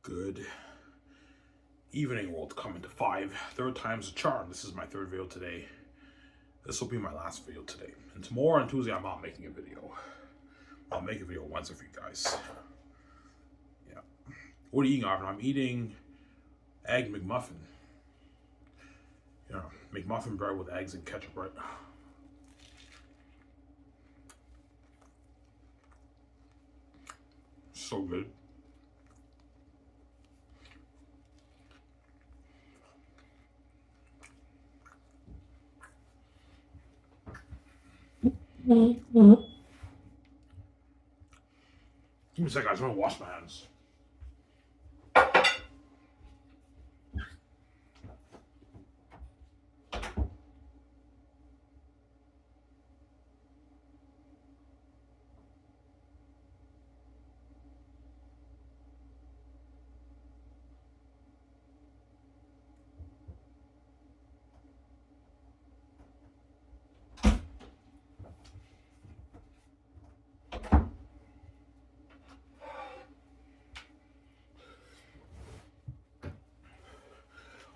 Good evening, world. Coming to 5. Third time's a charm. This is my third video today. This will be my last video today. And tomorrow on Tuesday, I'm not making a video. I'll make a video Wednesday for you guys. Yeah. What are you eating, Arvin? I'm eating egg McMuffin. You know, McMuffin bread with eggs and ketchup, right? So good. Give me a second, I just want to wash my hands.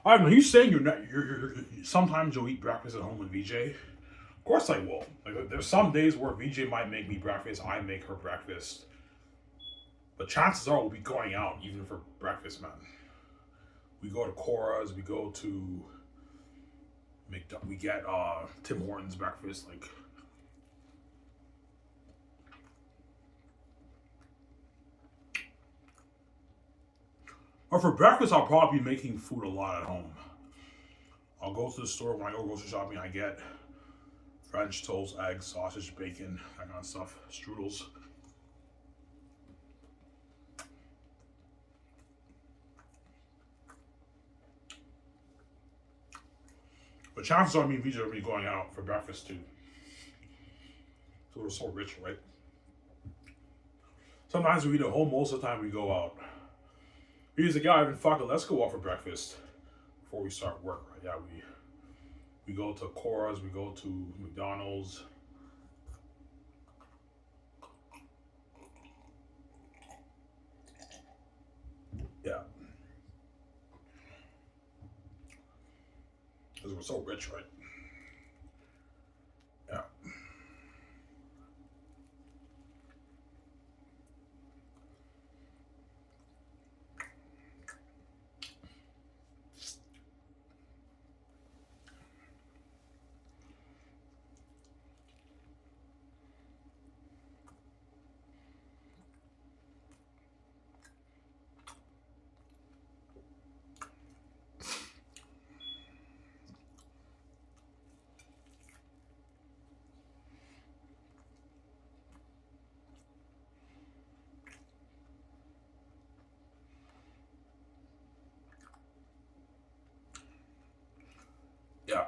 I don't know. You saying you're not? You're sometimes you'll eat breakfast at home with VJ. Of course I will. Like, there's some days where VJ might make me breakfast, I make her breakfast. But chances are we'll be going out even for breakfast, man. We go to Cora's, we go to we get Tim Hortons breakfast, like. Or for breakfast, I'll probably be making food a lot at home. I'll go to the store when I go grocery shopping. I get French toast, eggs, sausage, bacon, that kind of stuff, strudels. But chances are me and VJ are be going out for breakfast too. So we're so rich, right? Sometimes we eat at home, most of the time we go out. He's like, yeah, fuck it, let's go out for breakfast before we start work, right? Yeah, we go to Cora's, we go to McDonald's. Yeah. Because we're so rich, right? Yeah. Yeah.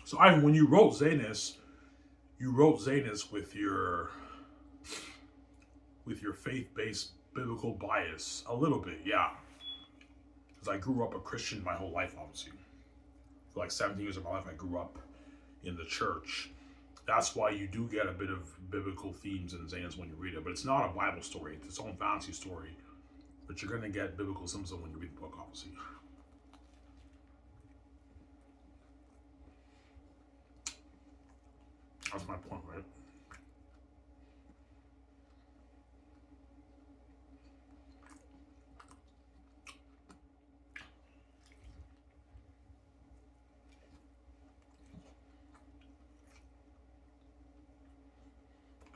So Ivan, when you wrote Xanus with your faith-based biblical bias a little bit, yeah. Because I grew up a Christian my whole life, obviously. For like 17 years of my life, I grew up in the church. That's why you do get a bit of biblical themes in Xanus when you read it. But it's not a Bible story. It's its own fantasy story. But you're going to get biblical symbolism when you read the book, obviously. That's my point, right?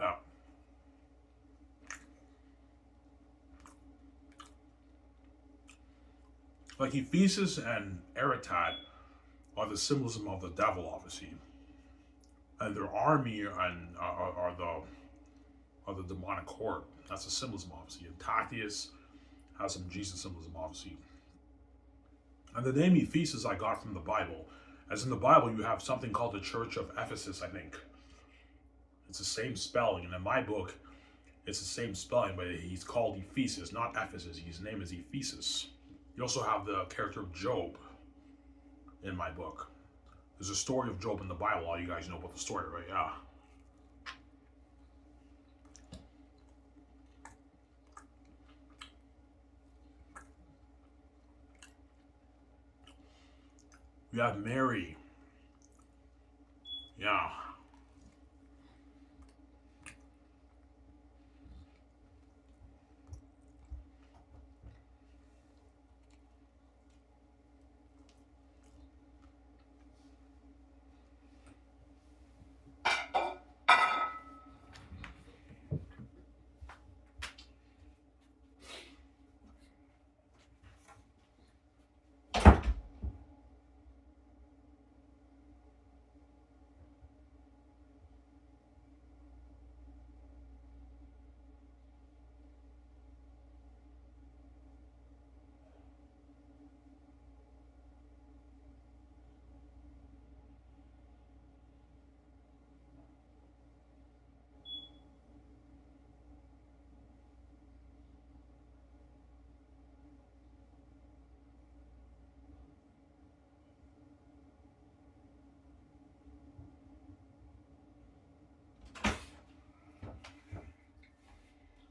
Yeah. Like Ephesus and Eretat are the symbolism of the devil, obviously. And their army and are the demonic horde. That's the symbolism, obviously. And Tactius has some Jesus symbolism, obviously. And the name Ephesus I got from the Bible. As in the Bible, you have something called the Church of Ephesus, I think. It's the same spelling, and in my book, it's the same spelling, but he's called Ephesus, not Ephesus. His name is Ephesus. You also have the character of Job in my book. There's a story of Job in the Bible. All you guys know about the story, right? Yeah. You have Mary. Yeah.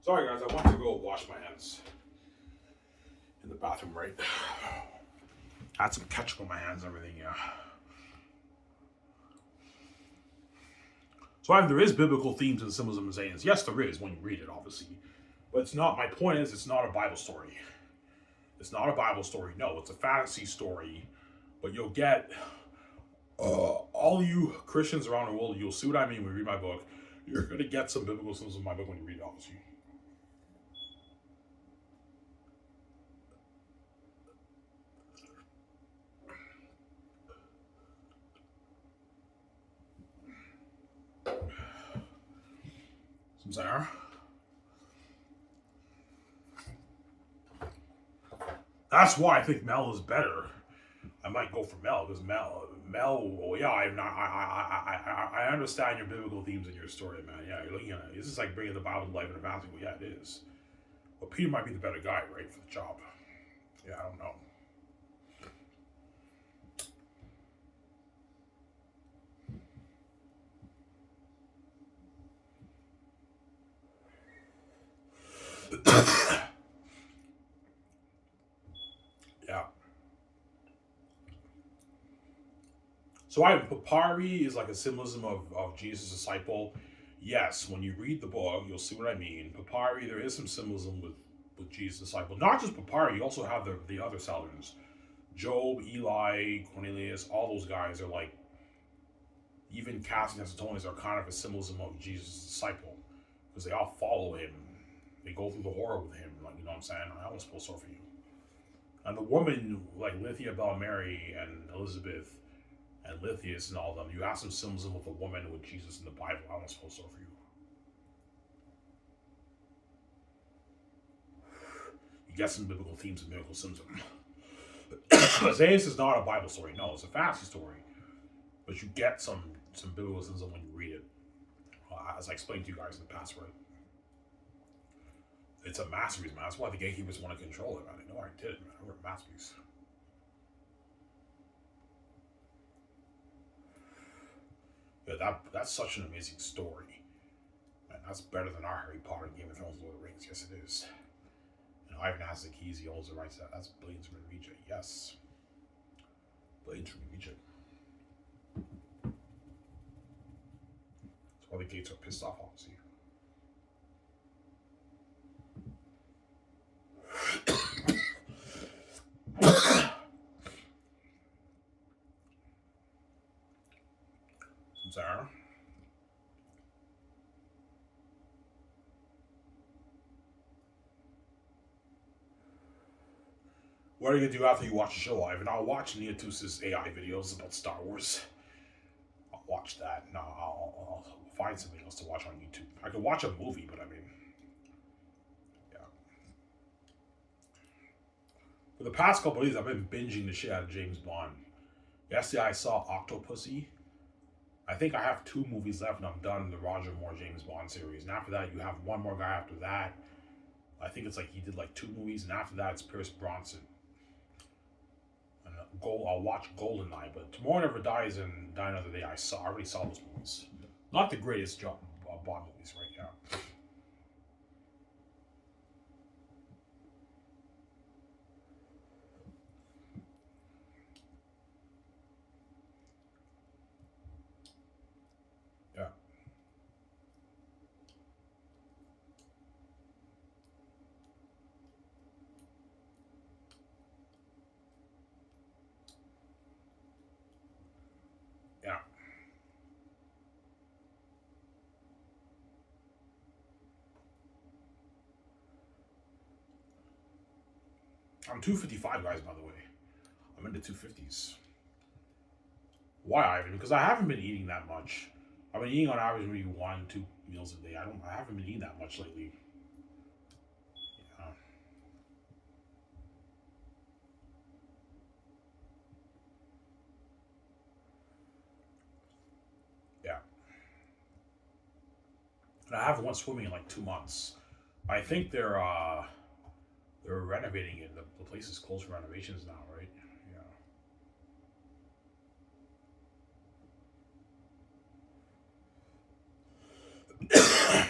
Sorry, guys. I want to go wash my hands in the bathroom, right? I had some ketchup on my hands and everything, yeah. So there is biblical themes and symbolism and sayings. Yes, there is when you read it, obviously. But it's not, my point is, it's not a Bible story. It's not a Bible story. No, it's a fantasy story. But you'll get, all you Christians around the world, you'll see what I mean when you read my book. You're going to get some biblical symbols in my book when you read it, obviously. Some there. That's why I think Mel is better. I might go for Mel because Mel. Oh yeah, I understand your biblical themes in your story, man. Yeah, you're looking at it. This is like bringing the Bible to life in a fantasy. Well, yeah, it is. But Peter might be the better guy, right, for the job. Yeah, I don't know. Yeah. So papyri is like a symbolism of Jesus' disciple. Yes, when you read the book, you'll see what I mean. Papyri, there is some symbolism with Jesus' disciple. Not just papyri, you also have the other Saladins. Job, Eli, Cornelius, all those guys are like, even Cassian and Suetonius are kind of a symbolism of Jesus' disciple. Because they all follow him. They go through the horror with him. Like, you know what I'm saying? I almost feel sorry for you. And the woman, like Lithia, Bella Mary, and Elizabeth, and Lithius and all of them, you have some symbolism with a woman with Jesus in the Bible. I almost feel so for you. You get some biblical themes and biblical symbolism. Xanus is not a Bible story. No, it's a fantasy story. But you get some biblical symbolism when you read it. As I explained to you guys in the past, right? It's a masterpiece, man. That's why the gatekeepers want to control it, man. I know I did, man. I wrote a masterpiece. Yeah, that's such an amazing story. Man, that's better than our Harry Potter, Game of Thrones, Lord of the Rings. Yes, it is. And Ivan has the keys. He owns the rights to that. That's Blades from Regent. Yes. Blades from Regent. That's why the gates are pissed off, obviously. Sarah. What are you gonna do after you watch the show live? And I'll watch Neotus's AI videos about Star Wars. I'll watch that. No, I'll find something else to watch on YouTube. I could watch a movie, but I mean, yeah. For the past couple of days, I've been binging the shit out of James Bond. Yesterday, I saw Octopussy. I think I have 2 movies left and I'm done the Roger Moore James Bond series. And after that, you have one more guy after that. I think it's like he did like 2 movies, and after that, it's Pierce Bronson. And I'll watch Goldeneye, but Tomorrow Never Dies and Die Another Day. I already saw those movies. Not the greatest job Bond movies, right? Yeah. Yeah. Yeah. I'm 255, guys, by the way. I'm into 250s. Why, Ivan? Because I haven't been eating that much. I've been eating on average maybe 1, 2 meals a day. I haven't been eating that much lately. Uh, yeah. And I haven't went swimming in like 2 months. I think they're renovating it. The place is closed for renovations now, right? Yeah.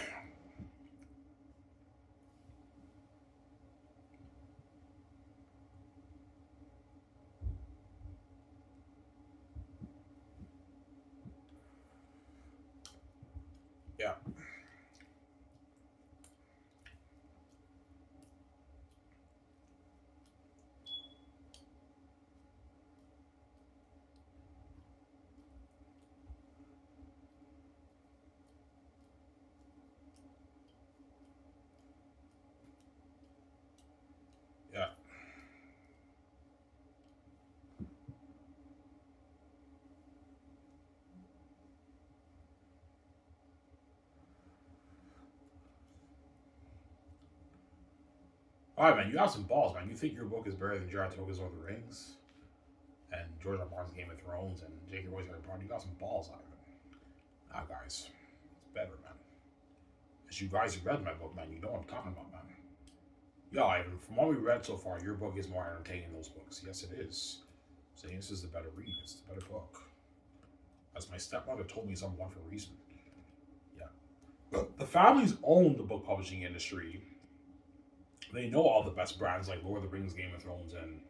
Yeah. Yeah. All right, man. You have some balls, man. You think your book is better than Jared Tolkien's Lord of the Rings and George R. R. Martin's Game of Thrones and J.K. Rowling's Harry Potter? You got some balls, Ivan. Now, guys, it's better, man. As you guys have read my book, man, you know what I'm talking about, man. Yeah, Ivan. From what we read so far, your book is more entertaining than those books. Yes, it is. Saying this is the better read. It's the better book. As my stepmother told me, someone for a reason. Yeah. But the families own the book publishing industry. They know all the best brands like Lord of the Rings, Game of Thrones, and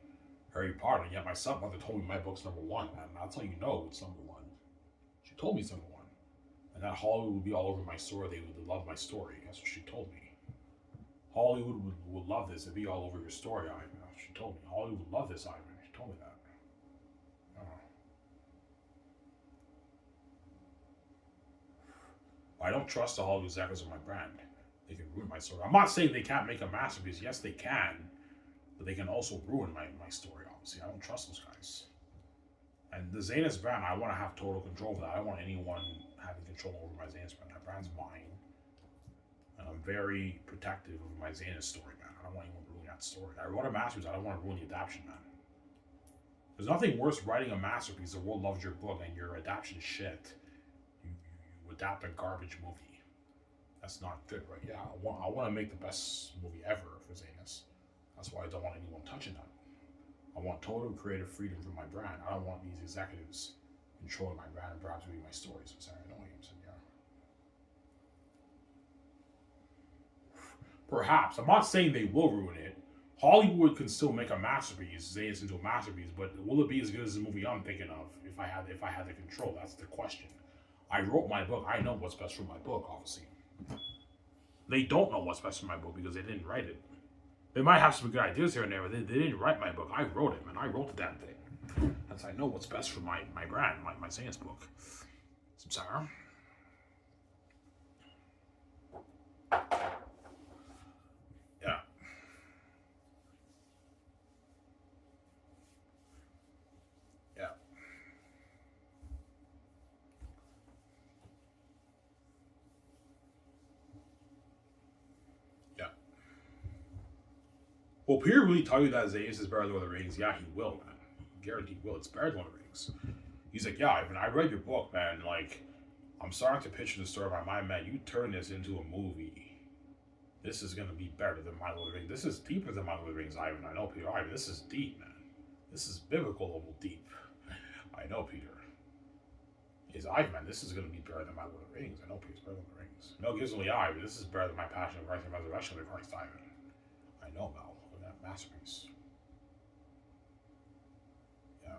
Harry Potter. And yet my stepmother told me my book's #1, man. And that's how you know it's #1. She told me it's #1. And that Hollywood would be all over my story. They would love my story. That's what she told me. Hollywood would love this. It'd be all over your story, Ivan. That's what she told me. Hollywood would love this, Ivan. She told me that. I don't trust the Hollywood executives of my brand. They can ruin my story. I'm not saying they can't make a masterpiece. Yes, they can. But they can also ruin my story, obviously. I don't trust those guys. And the Xanus brand, I want to have total control of that. I don't want anyone having control over my Xanus brand. That brand's mine. And I'm very protective of my Xanus story, man. I don't want anyone ruining that story. I wrote a masterpiece. I don't want to ruin the adaptation, man. There's nothing worse writing a masterpiece. The world loves your book and your adaptation is shit. You adapt a garbage movie. That's not good, right? Yeah, I want to make the best movie ever for Xanus. That's why I don't want anyone touching that. I want total creative freedom for my brand. I don't want these executives controlling my brand and perhaps reading my stories. I'm sorry, I know him, so yeah. Perhaps. I'm not saying they will ruin it. Hollywood can still make a masterpiece, Xanus into a masterpiece, but will it be as good as the movie I'm thinking of if I had the control? That's the question. I wrote my book. I know what's best for my book, obviously. They don't know what's best for my book because they didn't write it. They might have some good ideas here and there, but they didn't write my book. I wrote it, man. I wrote the damn thing. That's I know what's best for my brand, my Xanus book. Samsara. Yeah. Yeah. Yeah. Will Peter really tell you that Xanus is better than Lord of the Rings? Yeah, he will, man. Guaranteed will. It's better than Lord of the Rings. He's like, yeah, Ivan, I read your book, man. Like, I'm starting to picture the story in my mind, man. You turn this into a movie. This is gonna be better than My Lord of the Rings. This is deeper than My Lord of the Rings, Ivan. I know, Peter. Ivan, this is deep, man. This is biblical level deep. I know, Peter. Is Ivan, man, this is gonna be better than My Lord of the Rings. I know, Peter's better than the Rings. Mel Gibson, yeah, Ivan, this is better than My Passion of Christ and Resurrection of Christ, Ivan. I know, Mel. Look at that masterpiece. Yeah.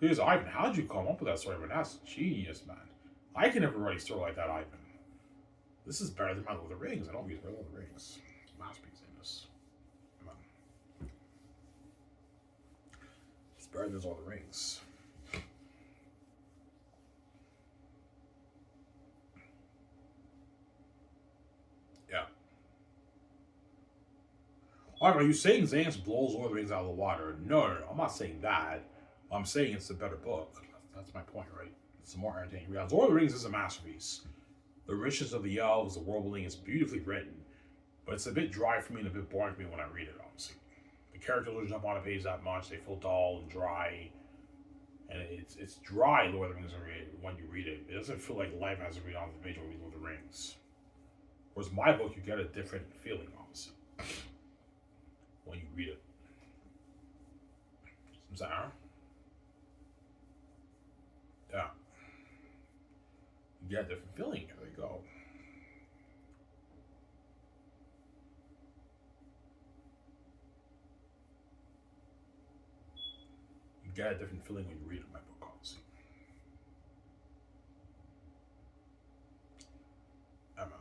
Peter's Ivan, how'd you come up with that story, man? That's genius, man. I can never write a story like that, Ivan. This is better than My Lord of the Rings. I don't use My Lord of the Rings. Masterpiece in this. Come on. It's better than Lord of the Rings. Yeah. Are you saying Xanus blows Lord of the Rings out of the water? No. I'm not saying that. I'm saying it's a better book. That's my point, right? It's a more entertaining read. Lord of the Rings is a masterpiece. The richness of the elves, the world building is beautifully written, but it's a bit dry for me and a bit boring for me when I read it, honestly. The characters don't jump on a page that much. They feel dull and dry. And it's dry, Lord of the Rings, when you read it. It doesn't feel like life has to read on the page when we read Lord of the Rings. Whereas my book, you get a different feeling, honestly, when you read it. Is that Aaron? Yeah. You get a different feeling. There you go. You get a different feeling when you read my book, honestly. Yeah, man.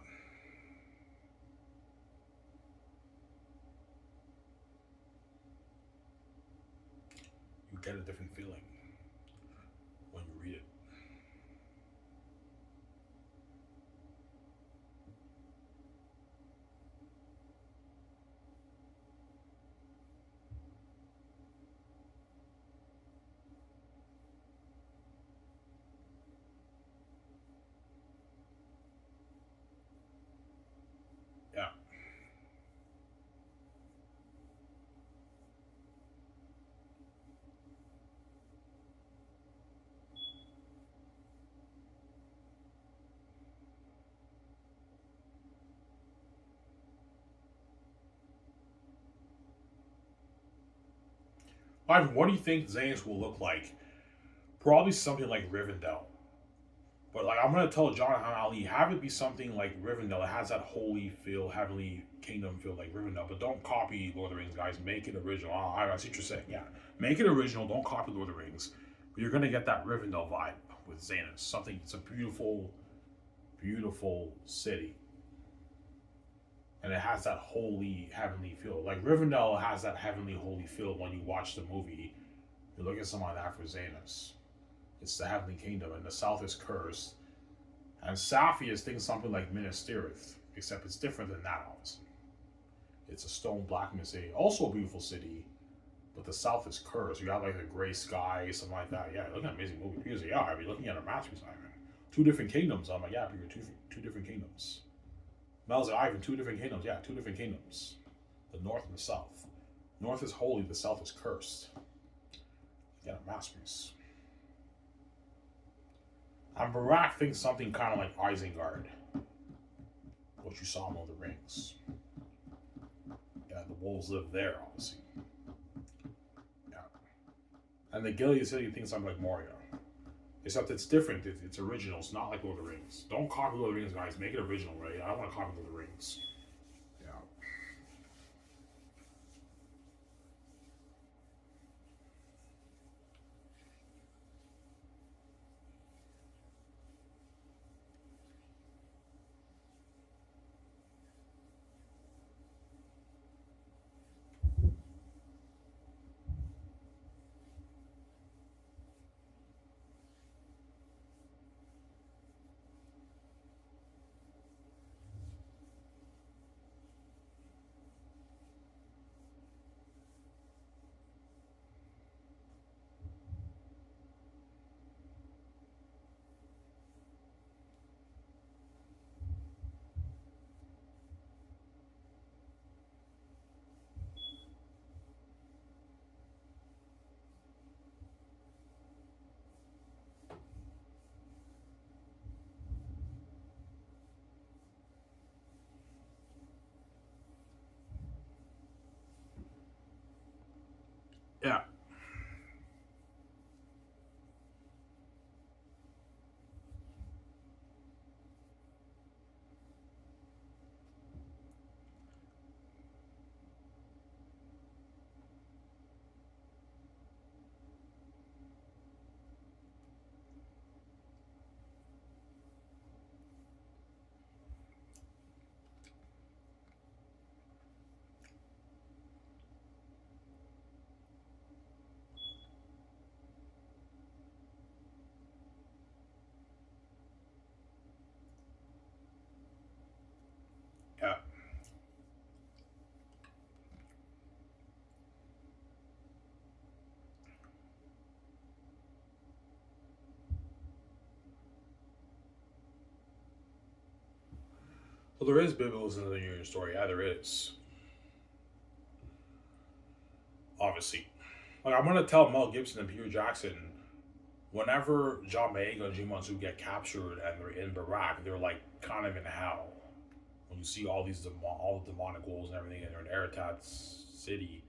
You get a different feeling when you read it. Yeah. Ivan, what do you think Xanus will look like? Probably something like Rivendell. But like I'm gonna tell Jonathan Ali, have it be something like Rivendell. It has that holy feel, heavenly kingdom feel like Rivendell. But don't copy Lord of the Rings, guys. Make it original. Oh, I see what you're saying. Yeah, make it original. Don't copy Lord of the Rings. But you're gonna get that Rivendell vibe with Xanus. Something. It's a beautiful, beautiful city, and it has that holy, heavenly feel. Like Rivendell has that heavenly, holy feel when you watch the movie. You look at something like that for Xanus. It's the heavenly kingdom, and the south is cursed. And Safi is thinking something like Minas Tirith, except it's different than that, honestly. It's a stone blacksmith city, also a beautiful city, but the south is cursed. You got like a gray sky, something like that. Yeah, looking at an amazing movie. Because yeah, I mean, looking at a masterpiece, Ivan. Two different kingdoms. I'm like, yeah, Peter, two different kingdoms. Mel's like, Ivan, two different kingdoms. Yeah, two different kingdoms. The north and the south. North is holy, the south is cursed. Yeah, a masterpiece. And Barack thinks something kind of like Isengard, what you saw in Lord of the Rings. Yeah, the wolves live there, obviously. Yeah. And the Gilead City thinks something like Moria. Except it's different. It's original. It's not like Lord of the Rings. Don't copy Lord of the Rings, guys. Make it original, right? I don't want to copy Lord of the Rings. Yeah. Yeah. Yeah. Well, there is biblical in your story. Yeah, there is. Obviously. Like, I'm gonna tell Mel Gibson and Peter Jackson, whenever John Boyega and Jim Monsoon get captured and they're in Iraq, they're like kind of in hell. When you see all these all the demonic wolves and everything, and they're in Aratat City,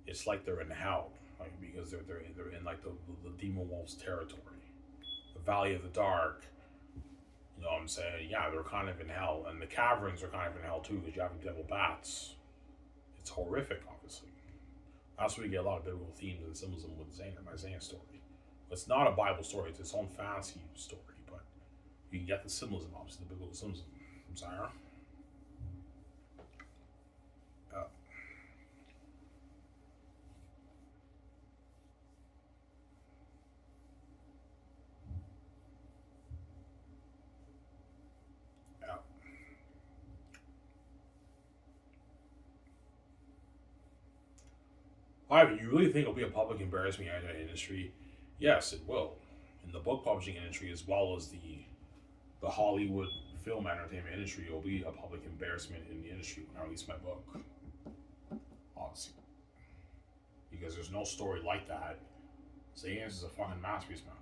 it's like they're in hell, like because they're in like the demon wolves territory, the Valley of the Dark. You know what I'm saying? Yeah, they're kind of in hell, and the caverns are kind of in hell too because you have the devil bats. It's horrific, obviously. That's where you get a lot of biblical themes and symbolism with my Zane story. It's not a Bible story; it's its own fantasy story, but you can get the symbolism, obviously, the biblical symbolism. I'm sorry. Uh, yeah. Ivan, you really think it'll be a public embarrassment in the industry? Yes, it will. In the book publishing industry, as well as the Hollywood film entertainment industry, it will be a public embarrassment in the industry when I release my book. Obviously, because there's no story like that. Xanus is a fucking masterpiece, man.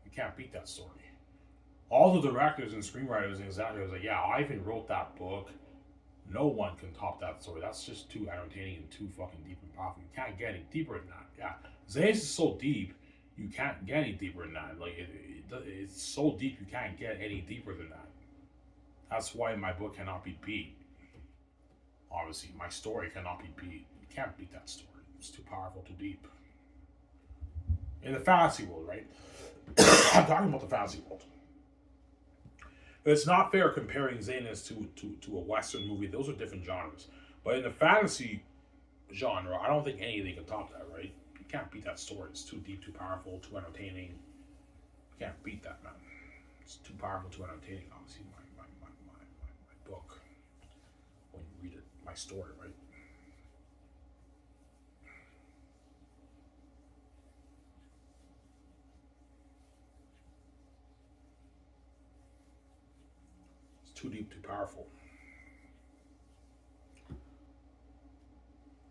You can't beat that story. All the directors and screenwriters and executives are like, yeah, Ivan wrote that book. No one can top that story. That's just too entertaining and too fucking deep and powerful. You can't get any deeper than that. Yeah, Xanus is so deep, you can't get any deeper than that. Like it's so deep, you can't get any deeper than that. That's why my book cannot be beat. Obviously, my story cannot be beat. You can't beat that story. It's too powerful, too deep. In the fantasy world, right? I'm talking about the fantasy world. It's not fair comparing Xanus to a Western movie. Those are different genres. But in the fantasy genre, I don't think anything can top that, right? You can't beat that story. It's too deep, too powerful, too entertaining. You can't beat that, man. It's too powerful, too entertaining, obviously, my book. When you read it, my story, right? It's too deep, too powerful.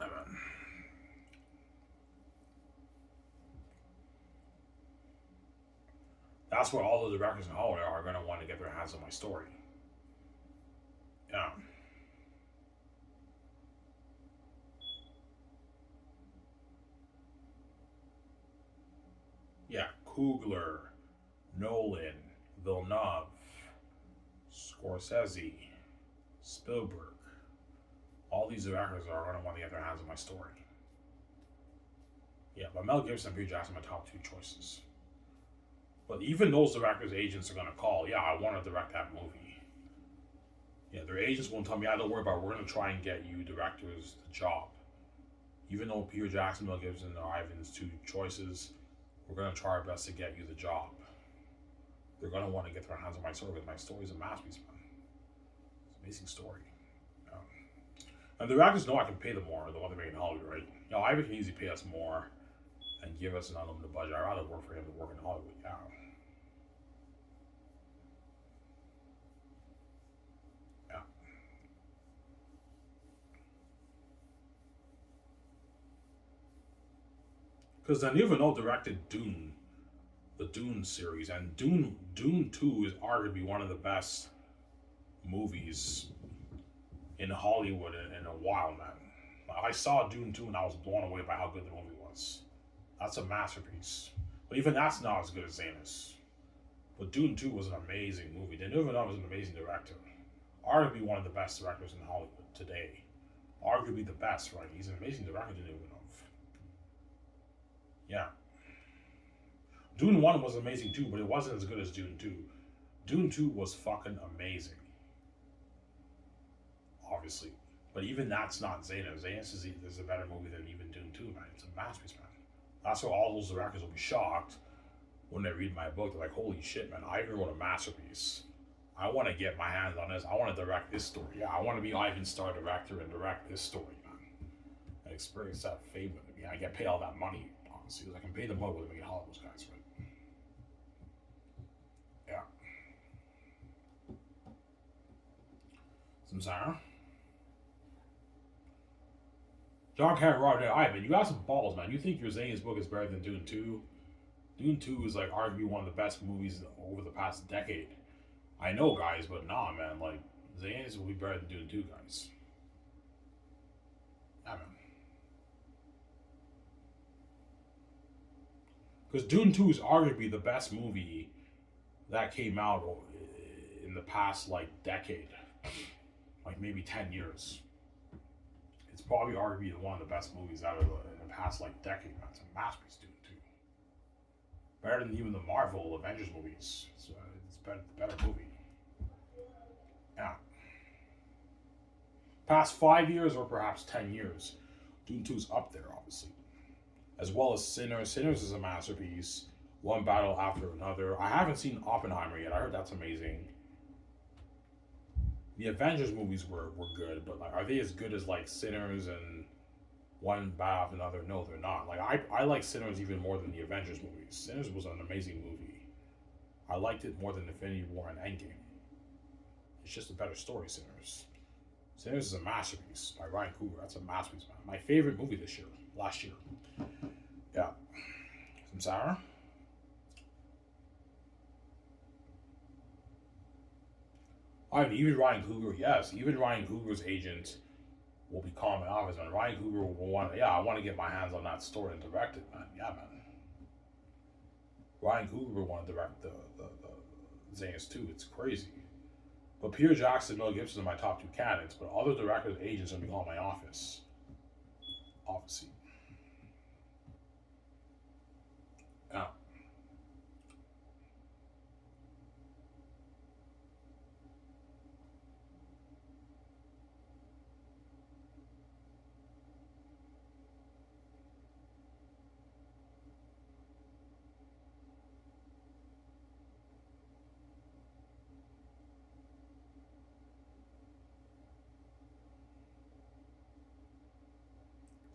I mean, that's where all the directors in Hollywood are going to want to get their hands on my story. Yeah. Yeah. Coogler, Nolan, Villeneuve, Scorsese, Spielberg. All these directors are going to want to get their hands on my story. Yeah, but Mel Gibson and Peter Jackson are my top two choices. But even those directors' agents are going to call, yeah, I want to direct that movie. Yeah, their agents won't tell me, yeah, don't worry about it. We're going to try and get you directors the job. Even though Peter Jackson, Mel Gibson are Ivan's two choices, we're going to try our best to get you the job. They're going to want to get their hands on my story because my story is a masterpiece, man. It's an amazing story. Yeah. And the directors know I can pay them more, the one they're making in Hollywood, right? You know, Ivan can easily pay us more and give us an unlimited budget. I'd rather work for him than work in Hollywood, yeah. Yeah. Because Denis Villeneuve directed Dune, the Dune series, and Dune 2 is arguably one of the best movies in Hollywood in a while, man. I saw Dune 2 and I was blown away by how good the movie was. That's a masterpiece. But even that's not as good as Xanus. But Dune 2 was an amazing movie. Denis Villeneuve is an amazing director. Arguably one of the best directors in Hollywood today. Arguably the best, right? He's an amazing director, Denis Villeneuve. Yeah. Dune 1 was amazing too, but it wasn't as good as Dune 2. Dune 2 was fucking amazing. Obviously. But even that's not Xanus. Xanus is a better movie than even Dune 2, man. It's a masterpiece, man. That's why all those directors will be shocked when they read my book. They're like, holy shit, man, Ivan wrote a masterpiece. I want to get my hands on this. I want to direct this story. Yeah, I want to be Ivan Star director and direct this story, man. And experience that fame with it. Yeah, I get paid all that money, honestly. Because I can pay them more with me, all those guys, right? Yeah. Samsara. John Karen Roger, Ivan, you got some balls, man. You think your Zane's book is better than Dune 2? Dune 2 is like arguably one of the best movies over the past decade. I know, guys, but nah, man. Like, Xanus will be better than Dune 2, guys. Yeah, man. Because Dune 2 is arguably the best movie that came out in the past, like, decade. Like, maybe 10 years. It's probably arguably one of the best movies out of in the past, like, decade, man. It's a masterpiece, Dune 2. Better than even the Marvel Avengers movies. It's better movie. Yeah. Past 5 years or perhaps 10 years, Dune 2 is up there, obviously. As well as Sinners. Sinners is a masterpiece. One battle after another. I haven't seen Oppenheimer yet. I heard that's amazing. The Avengers movies were good, but like, are they as good as like Sinners and One Battle After Another? No, they're not. Like I like Sinners even more than the Avengers movies. Sinners was an amazing movie. I liked it more than Infinity War and Endgame. It's just a better story, Sinners. Sinners is a masterpiece by Ryan Coogler. That's a masterpiece, man. My favorite movie last year. Yeah. Samsara? I mean, even Ryan Coogler, yes. Even Ryan Coogler's agent will be calling my office, man. Ryan Coogler will want to, I want to get my hands on that story and direct it, man. Yeah, man. Ryan Coogler will want to direct the Xanus 2. It's crazy. But Peter Jackson and Mel Gibson are my top two candidates, but other directors' agents are going to be calling my office. Obviously. Yeah.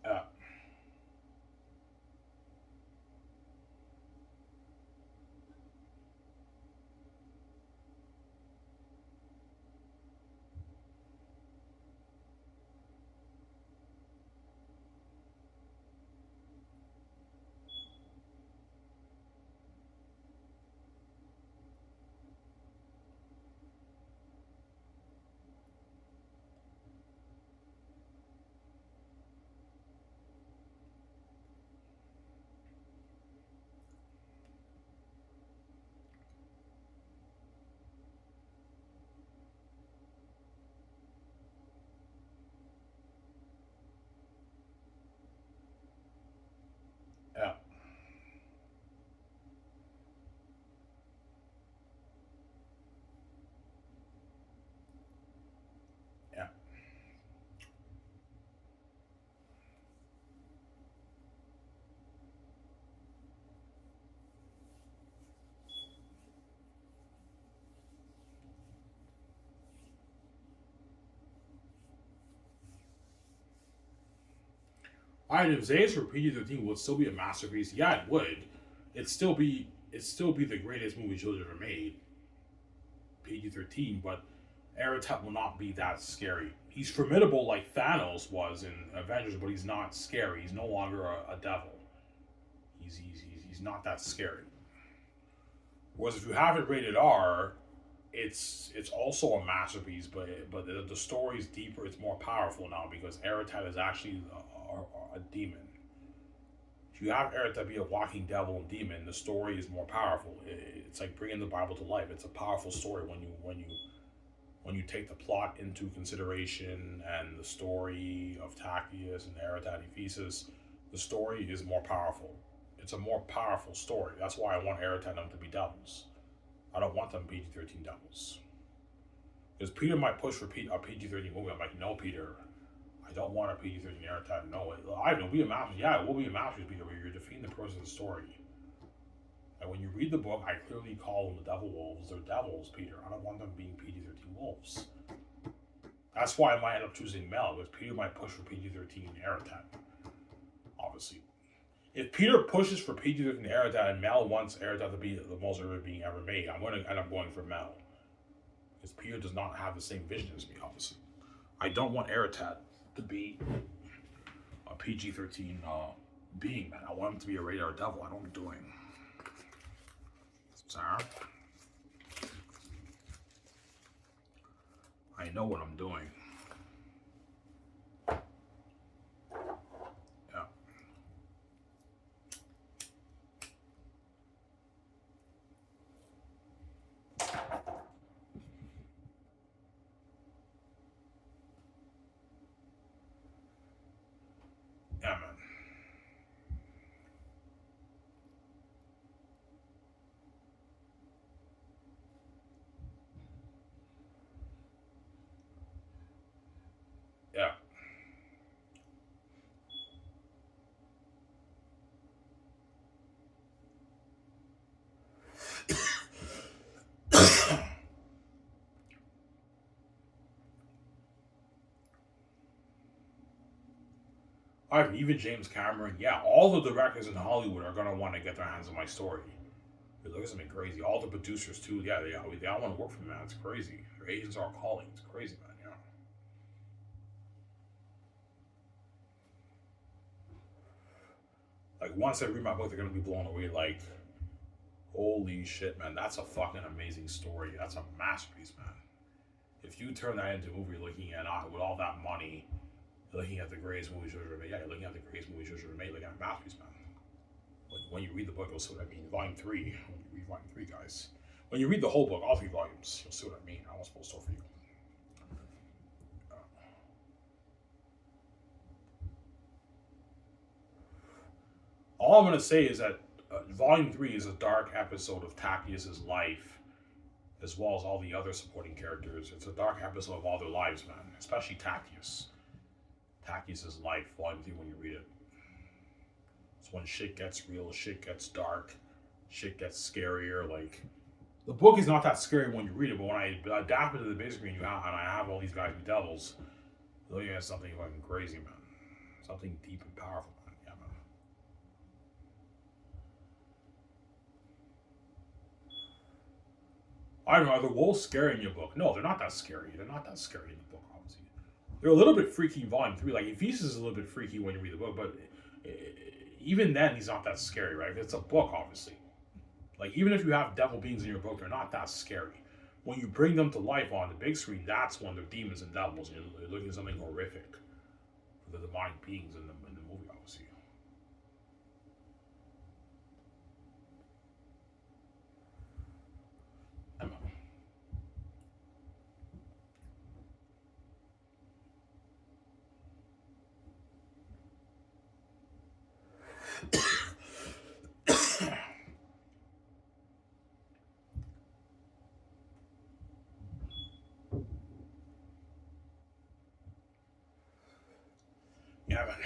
Yeah. Yeah. Yeah. Alright, if Xanus for PG-13 would still be a masterpiece, yeah, it would. It'd still be the greatest movie children ever made. PG-13, but Aerotep will not be that scary. He's formidable like Thanos was in Avengers, but he's not scary. He's no longer a devil. He's not that scary. Whereas if you have it rated R, it's also a masterpiece, but the story is deeper. It's more powerful now because Eretad is actually a demon. If you have Eretad be a walking devil and demon, the story is more powerful. It's like bringing the Bible to life. It's a powerful story when you take the plot into consideration and the story of Tacius and Eretad Ephesus. The story is more powerful. It's a more powerful story. That's why I want Eretad to be devils. I don't want them PG-13 devils. Because Peter might push for a PG-13 movie. I'm like, no, Peter. I don't want a PG-13 Eretad. No, it'll be a masterpiece. Yeah, it will be a masterpiece, Peter, where you're defeating the person's story. And when you read the book, I clearly call them the devil wolves. They're devils, Peter. I don't want them being PG-13 wolves. That's why I might end up choosing Mel, because Peter might push for PG-13 Eretad. Obviously. If Peter pushes for PG-13 Eretad and Mel wants Eretad to be the most ever being ever made, I'm going to end up going for Mel. Because Peter does not have the same vision as me, obviously. I don't want Eretad to be a PG-13 being, man. I want him to be a radar devil. I know what I'm doing. Sarah? I know what I'm doing. Yeah. Yeah, man. Yeah. Even James Cameron, yeah, all the directors in Hollywood are gonna want to get their hands on my story. It looks something crazy. All the producers too, yeah, they all want to work for me, man. It's crazy. Their agents are calling. It's crazy, man. Yeah. Like once they read my book, they're gonna be blown away. Like, holy shit, man, that's a fucking amazing story. That's a masterpiece, man. If you turn that into a movie, looking at with all that money, looking at the greatest movie shows ever made. Yeah, you're looking at the greatest movie shows ever made. Looking at a masterpiece, man. When you read the book, you'll see what I mean. Volume 3. When you read Volume 3, guys. When you read the whole book, all 3 volumes, you'll see what I mean. I almost spoiled for you. All I'm going to say is that Volume 3 is a dark episode of Tacius' life, as well as all the other supporting characters. It's a dark episode of all their lives, man. Especially Tacius. Tacius' life, Volume 3, when you read it. It's when shit gets real, shit gets dark, shit gets scarier. Like, the book is not that scary when you read it, but when I adapt it to the big screen, and I have all these guys be devils, you're looking at something fucking crazy, man. Something deep and powerful, man. Yeah, man. I don't know, are the wolves scary in your book? No, they're not that scary. They're not that scary in the book, obviously. They're a little bit freaky in Volume 3. Like, Ephesus is a little bit freaky when you read the book, but even then, he's not that scary, right? It's a book, obviously. Like, even if you have devil beings in your book, they're not that scary. When you bring them to life on the big screen, that's when they're demons and devils. You're looking at something horrific for the demonic beings in the movie, obviously. Yeah, man.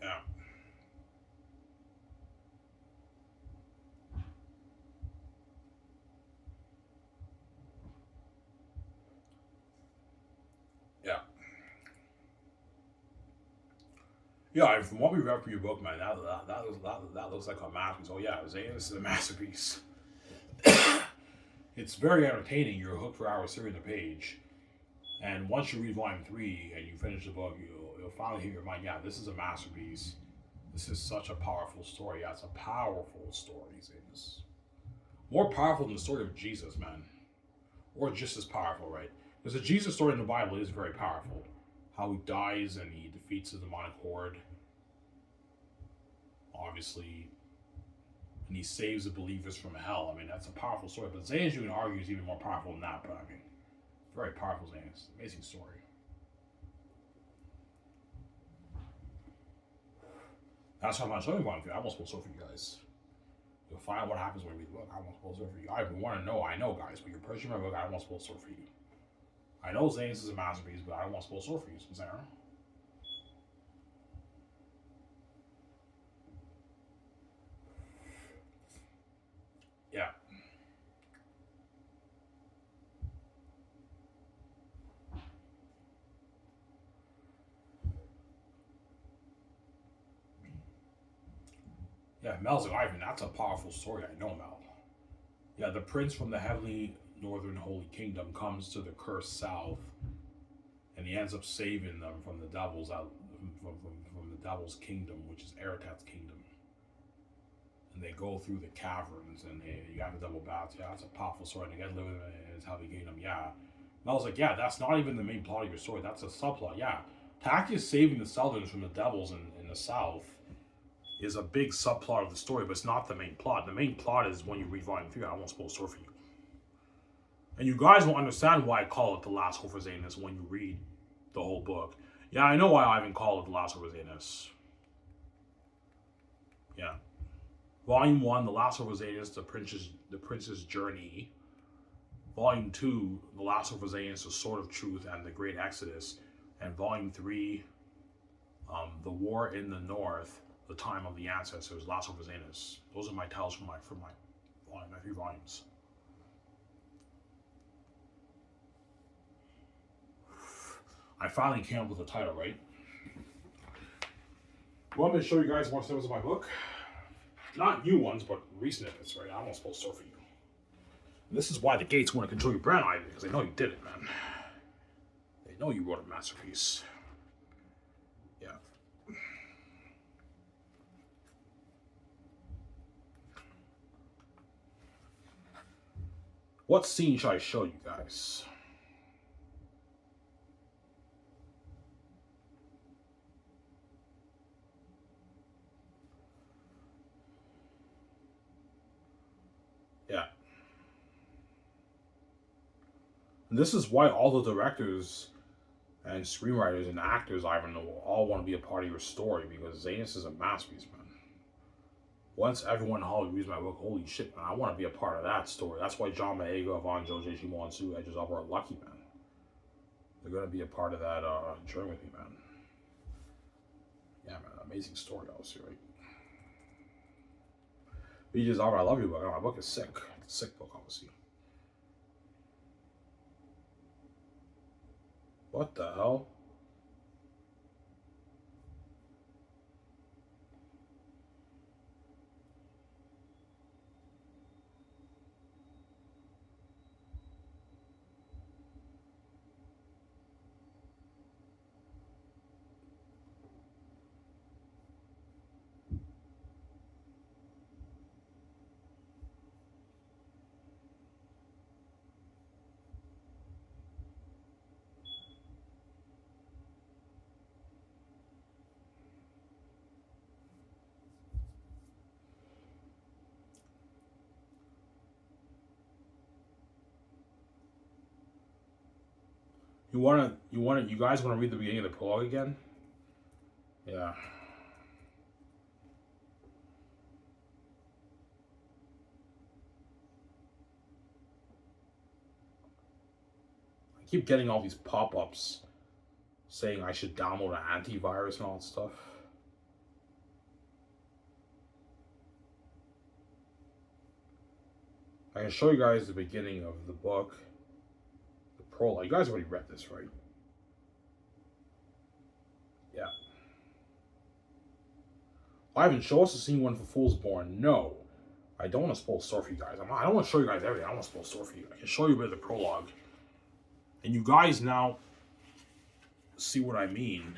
Yeah. Yeah. Yeah, and from what we read from your book, man, that looks like a masterpiece. Oh yeah, Xanus is a masterpiece. It's very entertaining. You're hooked for hours staring at the page. And once you read volume 3 and you finish the book, you'll finally hear your mind, yeah, this is a masterpiece. This is such a powerful story. Yeah, it's a powerful story, Xanus. More powerful than the story of Jesus, man. Or just as powerful, right? Because the Jesus story in the Bible is very powerful. How he dies and he defeats the demonic horde. Obviously. And he saves the believers from hell. I mean, that's a powerful story. But Xanus, you can argue, is even more powerful than that. But I mean, very powerful Xanus. Amazing story. That's how much I'm going to. I won't spoil for you guys. You'll find out what happens when we look. I won't spoil for you. I want to know. I know, guys. But you're purchasing my book. I won't spoil for you. I know Xanus is a masterpiece, but I don't want to spoil for you, Sarah. Yeah. Yeah, Mel's like, Ivan, that's a powerful story. I know, Mel. Yeah, the prince from the heavenly northern holy kingdom comes to the cursed south, and he ends up saving them from the devil's from the devil's kingdom, which is Eratat's kingdom. And they go through the caverns, and you got the double bats. Yeah, that's a powerful story. And they get living in his heavenly kingdom. Yeah, Mel's like, yeah, that's not even the main plot of your story. That's a subplot. Yeah, Taki is saving the Southerners from the devils in the south. Is a big subplot of the story, but it's not the main plot. The main plot is when you read volume 3. I won't spoil the story for you. And you guys will understand why I call it The Last Hope for Xanus when you read the whole book. Yeah, I know why I even call it The Last Hope for Xanus. Yeah. Volume 1, The Last Hope for Xanus, the Prince's Journey. Volume 2, The Last Hope for Xanus, The Sword of Truth and the Great Exodus. And Volume 3, The War in the North, The Time of the Ancestors, Last Hope for Xanus. Those are my titles from my 3 volumes. I finally came up with a title, right? You want me to show you guys more snippets of my book? Not new ones, but recent snippets, right? I'm not supposed to for you. And this is why the Gates want to control your brand, Ivan, because they know you did it, man. They know you wrote a masterpiece. Yeah. What scene should I show you guys? Yeah. And this is why all the directors and screenwriters and actors, Ivan, all want to be a part of your story, because Xanus is a masterpiece, man. Once everyone in Hollywood reads my book, holy shit, man, I want to be a part of that story. That's why John Boyega, Yvonne, Joe, J.G. Moore, and Sue Edges are lucky, man. They're going to be a part of that journey with me, man. Yeah, man, amazing story, obviously, right? BJ's Albert, I love your book. My book is sick. It's a sick book, obviously. What the hell? You guys want to read the beginning of the prologue again? Yeah. I keep getting all these pop-ups saying I should download an antivirus and all that stuff. I can show you guys the beginning of the book. The prologue. You guys already read this, right? Yeah. Ivan, show us the scene when the fool's born. No. I don't want to spoil the story for you guys. I don't want to show you guys everything. I don't want to spoil the story for you. I can show you a bit of the prologue. And you guys now see what I mean.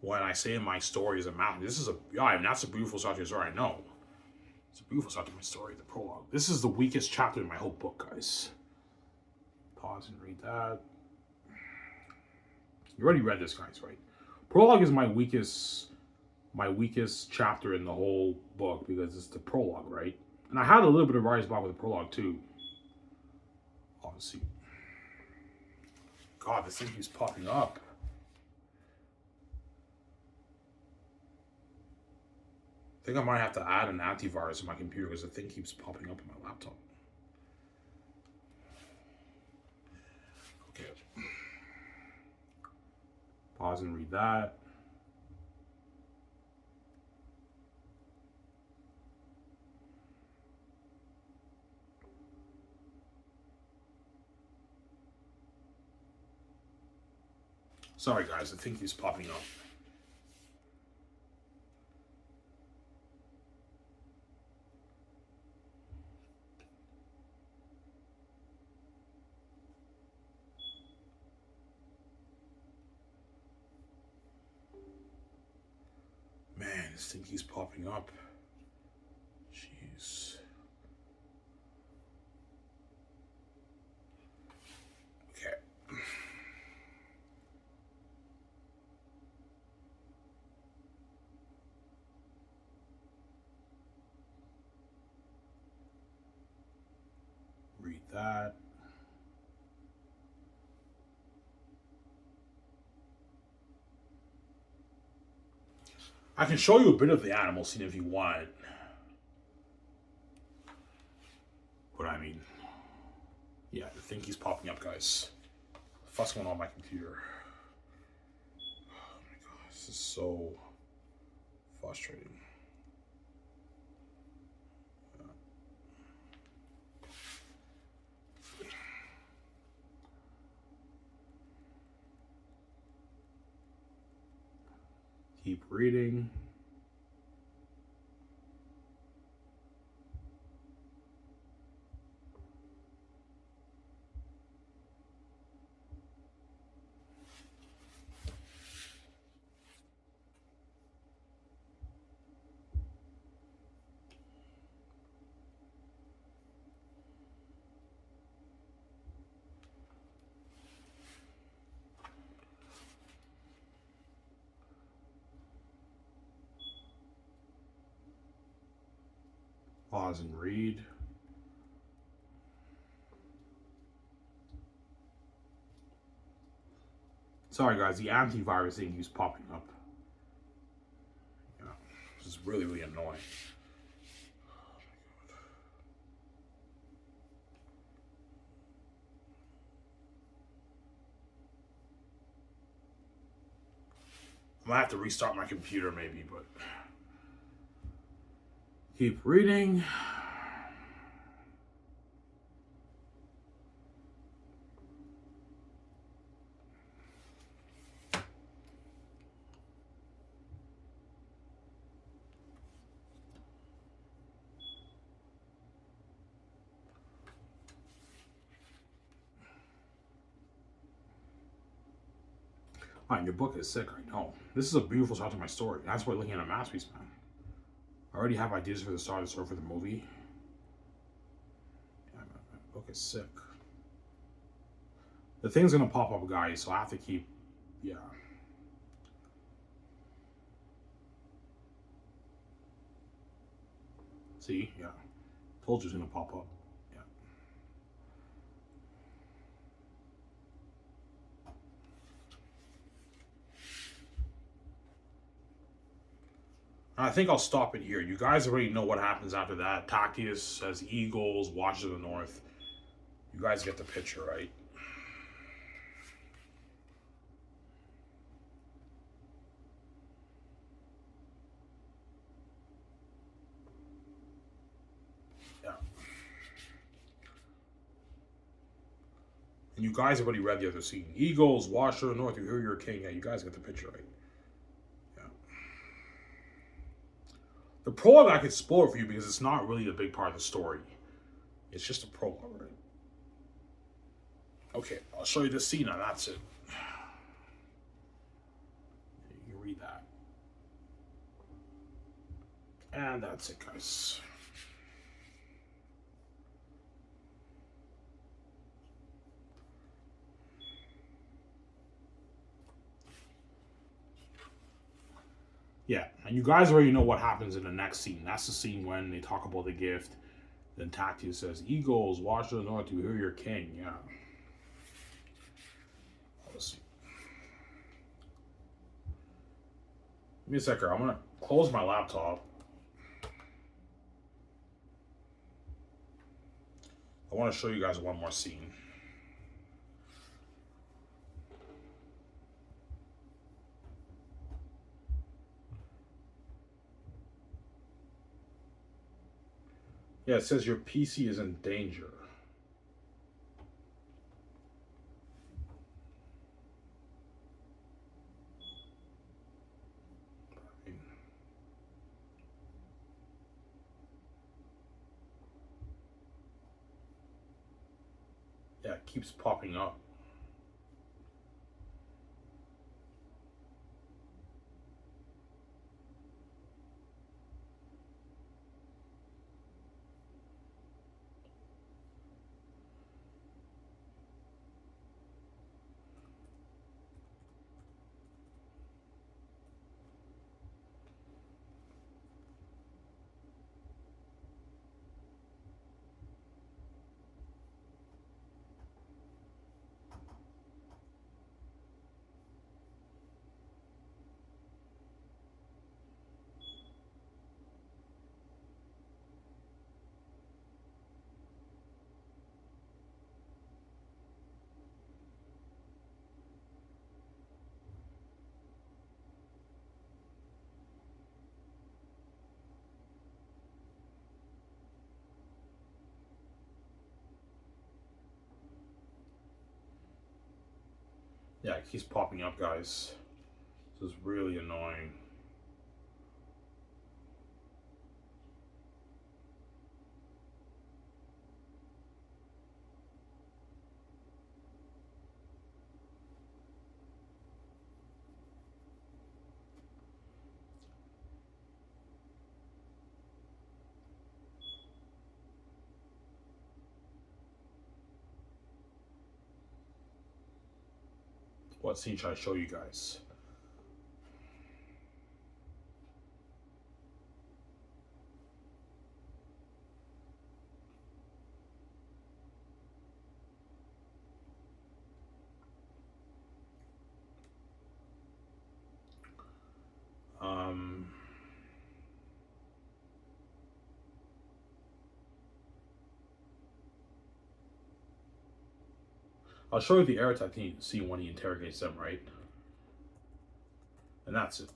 When I say my story is a mountain, this is a, yeah, I mean, that's a beautiful start to your story, I know. It's a beautiful start to my story, the prologue. This is the weakest chapter in my whole book, guys. Pause and read that. You already read this, guys, right? Prologue is my weakest chapter in the whole book because it's the prologue, right? And I had a little bit of writer's block with the prologue too. Oh, let's see. God, this thing keeps popping up. I think I might have to add an antivirus to my computer because the thing keeps popping up on my laptop. Okay. Pause and read that. Sorry guys, the thing keeps popping up. Man, this thing keeps popping up. Jeez. Okay. Read that. I can show you a bit of the animal scene if you want. But I mean, yeah, the thing keeps popping up, guys. Fuss going on my computer. Oh my god, this is so frustrating. Keep reading. Pause and read. Sorry guys, the antivirus thing keeps popping up. Yeah, this is really, really annoying. I might have to restart my computer maybe, but keep reading. Your book is sick, I know. This is a beautiful start to my story. That's why looking at a masterpiece, man. I already have ideas for the start of the story for the movie. Yeah, my book is sick. The thing's gonna pop up, guys, so I have to keep, yeah. See, yeah. Told you it's gonna pop up. Yeah. I think I'll stop it here. You guys already know what happens after that. Tactius says eagles, watches the north. You guys get the picture, right? Yeah. And You guys already read the other scene. Eagles, wash to the north, you hear your king. Yeah, you guys get the picture, right? Yeah. The prologue I could spoil for you because it's not really a big part of the story. It's just a prologue, right? Okay, I'll show you this scene and that's it. You can read that. And that's it, guys. Yeah, and you guys already know what happens in the next scene. That's the scene when they talk about the gift. Then Tactius says, Eagles, watch to the north to hear your king. Yeah. Let's see. Give me a second. I'm going to close my laptop. I want to show you guys one more scene. Yeah, it says your PC is in danger. Yeah, it keeps popping up. Yeah, it keeps popping up, guys. This is really annoying. What scene should I show you guys? I'll show you the Eretite scene when he interrogates them, right? And that's it.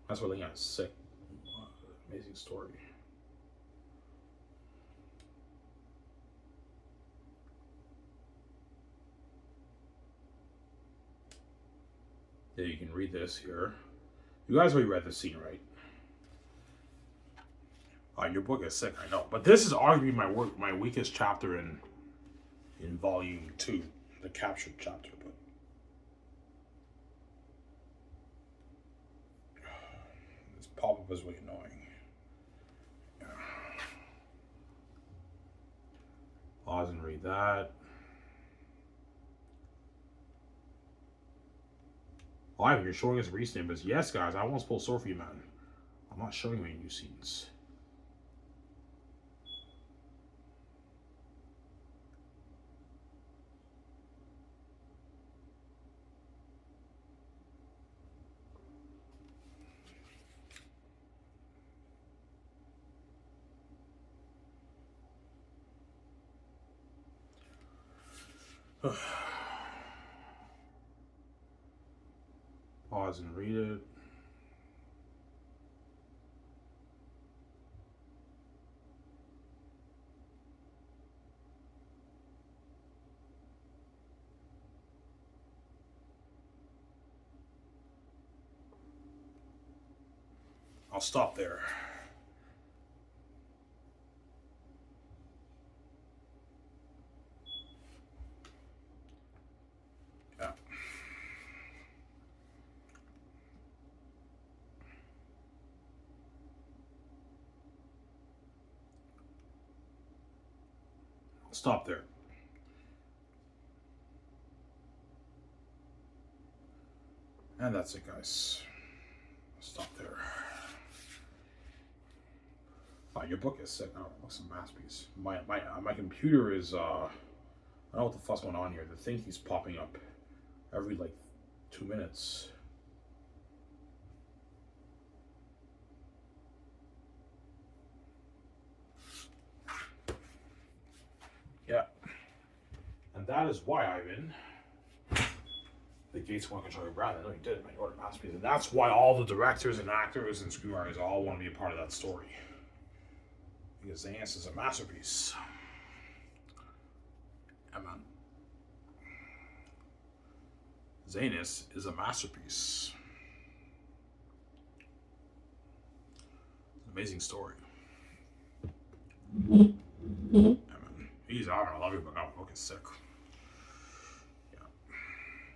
That's really a sick, amazing story. Yeah, you can read this here. You guys already read this scene, right? Your book is sick, I know. But this is arguably my weakest chapter in volume 2, the captured chapter. But this pop-up is really annoying. Yeah. Pause and read that. Live, you're showing us recent images. Yes, guys, I won't spoil story for you, man. I'm not showing you any new scenes. Pause and read it. I'll stop there. Yeah. I'll stop there. And that's it, guys. I'll stop there. Oh, your book is sick. Oh, it looks a masterpiece. My computer is I don't know what the fuck's going on here. The thing keeps popping up every like 2 minutes. Yeah. And that is why, Ivan, the Gates want to control your brand. I know you did, man. You ordered masterpiece. And that's why all the directors and actors and screenwriters all want to be a part of that story. Because Xanus is a masterpiece. Yeah, man. Xanus is a masterpiece. Amazing story. Yeah, man. He's out. I love your book. Oh, book is sick. Yeah.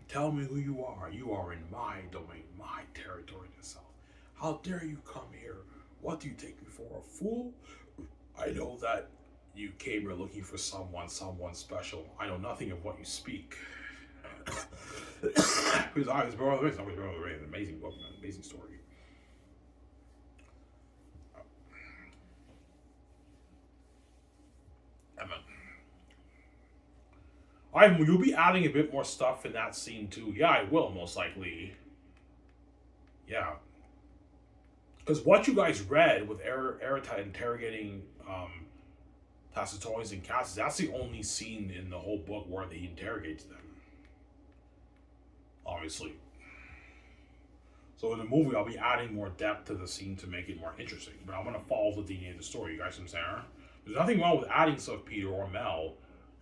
Tell me who you are. You are in my domain, my territory to the south. How dare you come here? What do you take me for, a fool? I know that you came here looking for someone special. I know nothing of what you speak. His eyes, bro, the race. Nobody's bro, the race. Amazing book, man. Amazing story. Will you be adding a bit more stuff in that scene too? Yeah, I will, most likely. Yeah. Because what you guys read with Erita interrogating Tacitus and Cassius, that's the only scene in the whole book where he interrogates them. Obviously. So in the movie, I'll be adding more depth to the scene to make it more interesting. But I'm going to follow the DNA of the story, you guys know what I'm saying? There's nothing wrong with adding stuff, Peter or Mel,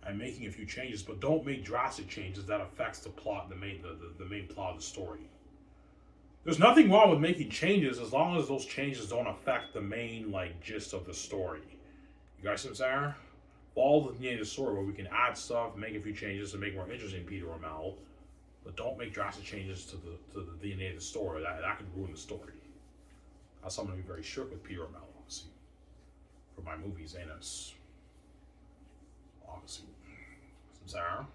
and making a few changes, but don't make drastic changes that affects the plot, the main plot of the story. There's nothing wrong with making changes as long as those changes don't affect the main gist of the story. You guys see what I'm saying? Follow the DNA of the story where we can add stuff, make a few changes to make it more interesting, Peter or Mel, but don't make drastic changes to the DNA of the story. That could ruin the story. That's something to be very strict with Peter or Mel, obviously. For my movie, Xanus. Obviously. Sarah.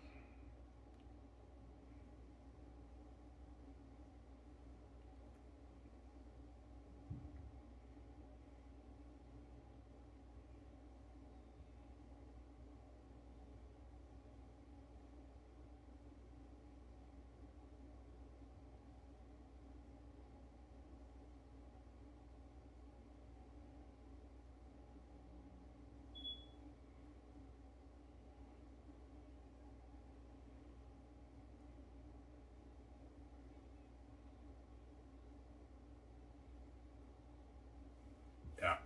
Yeah.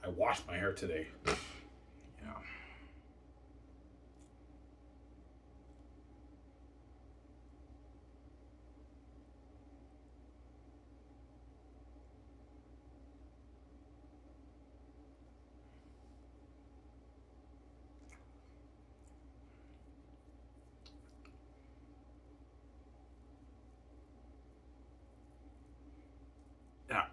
I washed my hair today. Yeah. Yeah.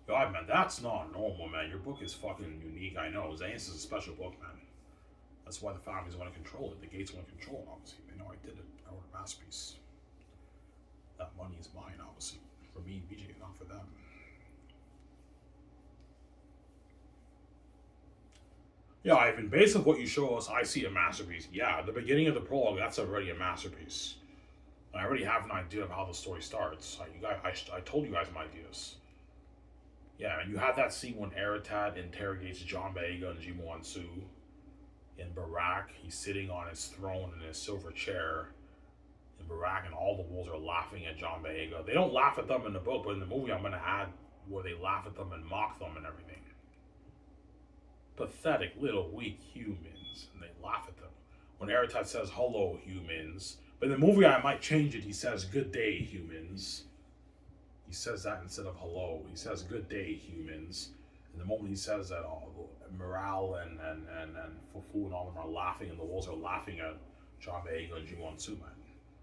God, man, that's not normal, man. Your book is fucking unique, I know. Xanus is a special book, man. That's why the families want to control it. The Gates want to control it, obviously. They know I did it. I wrote a masterpiece. That money is mine, obviously. For me and BJ, not for them. Yeah, Ivan, based on what you show us, I see a masterpiece. Yeah, the beginning of the prologue, that's already a masterpiece. I already have an idea of how the story starts. I told you guys my ideas. Yeah, and you have that scene when Eritad interrogates John Boyega and Jimo Ansu in Barak. He's sitting on his throne in his silver chair in Barak, and all the wolves are laughing at John Boyega. They don't laugh at them in the book, but in the movie I'm going to add where they laugh at them and mock them and everything. Pathetic little weak humans, and they laugh at them. When Eritad says, "Hello, humans," But in the movie, I might change it. He says, "Good day, humans." He says that instead of hello. He says, "Good day, humans." And the moment he says that, Morale and Fufu and all of them are laughing, and the wolves are laughing at John Boyega and Jimon Su, man.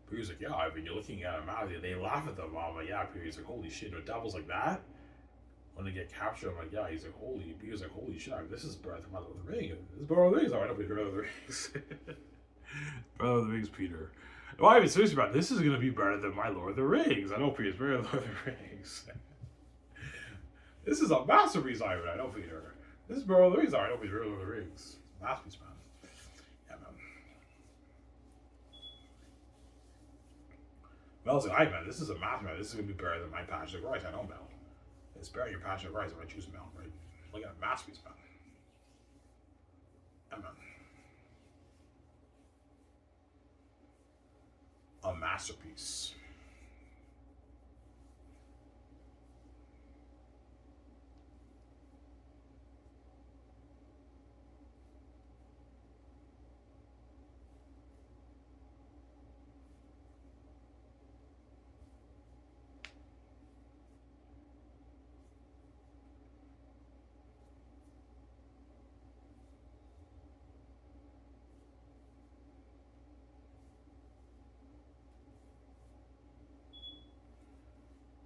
Peter's like, yeah, I mean, you're looking at them out there, they laugh at them. I'm like, yeah, Peter's like, holy shit, no devils like that? When they get captured, I'm like, yeah, Peter's like, holy shit, this is Brother of the Ring. This is Brother of the Rings. Oh, I know Brother of the Rings. Brother of the Rings, Peter. No, I'm even serious about this. Is going to be better than my Lord of the Rings. I know Peter's better than Lord of the Rings. This is a masterpiece, Ivan. I know Peter. This is Brother of the Rings. I know Peter's better than Lord of the Rings. Masterpiece, man. Yeah, man. Mel's like, man, this is a masterpiece. This is going to be better than my Passion of Christ. I know, Mel. It's better than your Passion of Christ if I choose Mel, right? Look at that masterpiece, man. Yeah, man. A masterpiece.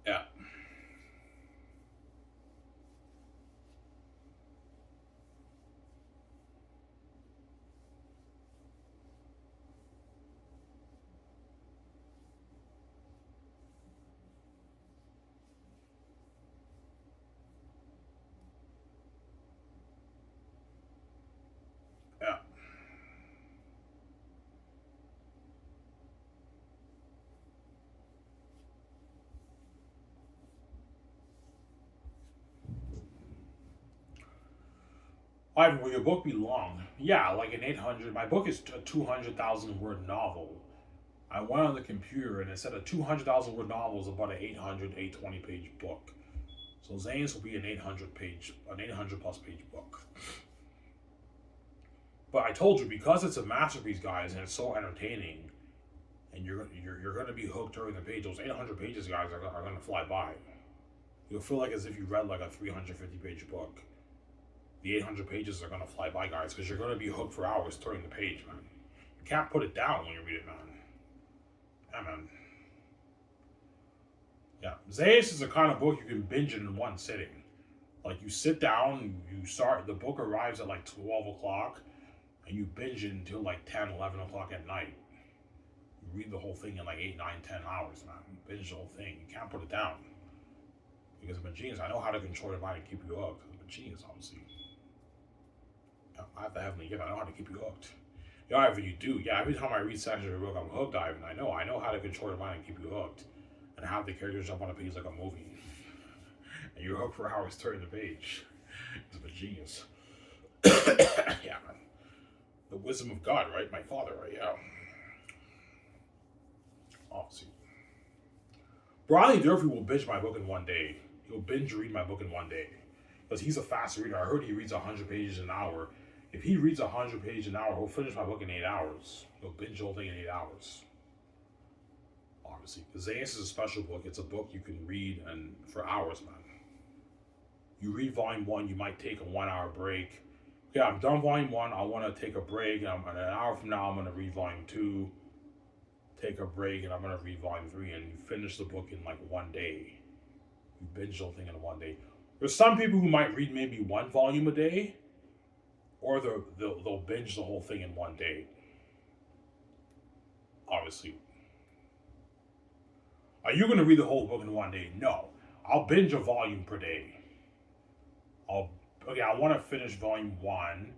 Yeah. Yeah. Ivan, will your book be long? Yeah, like an 800. My book is a 200,000 word novel. I went on the computer and it said a 200,000 word novel is about an 820 page book. So Xanus will be an 800 plus page book. But I told you, because it's a masterpiece, guys, and it's so entertaining, and you're going to be hooked during the page. Those 800 pages, guys, are going to fly by. You'll feel like as if you read like a 350 page book. The 800 pages are going to fly by, guys, because you're going to be hooked for hours during the page, man. You can't put it down when you read it, man. Yeah, man. Yeah. Xanus is the kind of book you can binge in one sitting. Like, you sit down, the book arrives at like 12 o'clock, and you binge it until like 10, 11 o'clock at night. You read the whole thing in like 8, 9, 10 hours, man. You binge the whole thing. You can't put it down. Because I'm a genius. I know how to control your mind and keep you hooked. I'm a genius, obviously. I have the heavenly gift. I know how to keep you hooked. Yeah, Ivan, you do. Yeah, every time I read sections of your book, I'm hooked, Ivan. I know how to control your mind and keep you hooked. And have the characters jump on a page like a movie. And you're hooked for hours turning the page. I'm a genius. Yeah, man. The wisdom of God, right? My father, right? Yeah. Obviously. Bradley Durfee will binge my book in one day. He'll binge read my book in one day. Because he's a fast reader. I heard he reads 100 pages an hour. If he reads 100 pages an hour, he'll finish my book in 8 hours. He'll binge the whole thing in 8 hours. Obviously. Because Xanus is a special book. It's a book you can read and for hours, man. You read volume 1, you might take a 1 hour break. Okay, I'm done volume 1. I want to take a break. And an hour from now, I'm going to read volume 2. Take a break, and I'm going to read volume 3. And you finish the book in like one day. You binge the whole thing in one day. There's some people who might read maybe 1 volume a day, or they'll binge the whole thing in one day. Obviously. Are you going to read the whole book in one day? No. I'll binge a volume per day. I want to finish volume 1,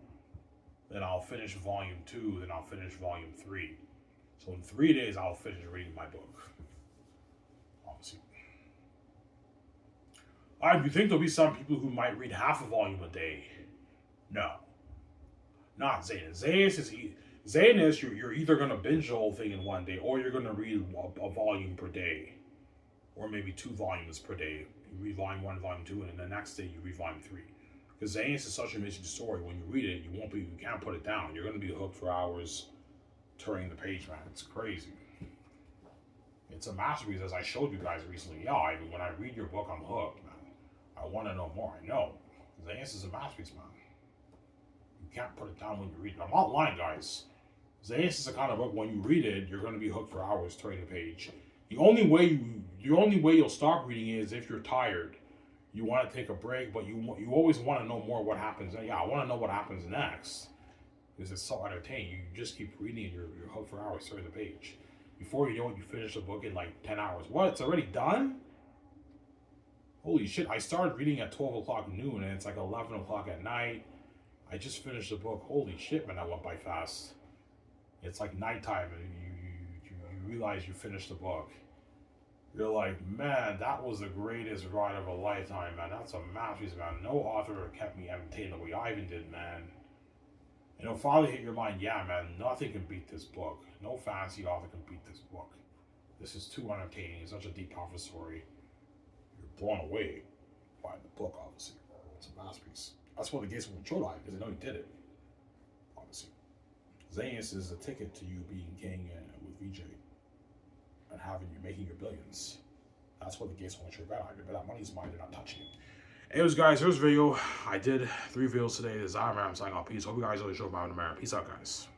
then I'll finish volume 2, then I'll finish volume 3. So in 3 days, I'll finish reading my book. Obviously. Do you think there'll be some people who might read half a volume a day? No. Not Xanus. Xanus, you're either going to binge the whole thing in one day, or you're going to read a volume per day. Or maybe 2 volumes per day. You read volume 1, volume 2, and then the next day you read volume 3. Because Xanus is such an amazing story. When you read it, you can't put it down. You're going to be hooked for hours turning the page, man. It's crazy. it's a masterpiece, as I showed you guys recently. Yeah, when I read your book, I'm hooked, man. I want to know more. I know. Xanus is a masterpiece, man. You can't put it down when you read it. I'm not lying, guys. Xanus is the kind of book, when you read it, you're going to be hooked for hours turning the page. The only way you'll stop reading is if you're tired. You want to take a break, but you always want to know more what happens. Yeah, I want to know what happens next because it's so entertaining. You just keep reading and you're hooked for hours turning the page. Before you know it, you finish the book in like 10 hours. What? It's already done? Holy shit! I started reading at 12 o'clock noon, and it's like 11 o'clock at night. I just finished the book. Holy shit, man, that went by fast. It's like nighttime, and you realize you finished the book. You're like, man, that was the greatest ride of a lifetime, man. That's a masterpiece, man. No author kept me entertained the way Ivan did, man. And it'll finally hit your mind, yeah, man, nothing can beat this book. No fantasy author can beat this book. This is too entertaining. It's such a deep, powerful story. You're blown away by the book, obviously. It's a masterpiece. That's what the Gates of Control like, because I know he did it. Obviously. Xanus is a ticket to you being king with VJ. And making your billions. That's what the Gates want you to bet on. But that money's mine, they're not touching it. Anyways, guys, here's a video. I did 3 videos today. This is I'm signing off. Peace. Hope you guys enjoy the show. Peace out, guys.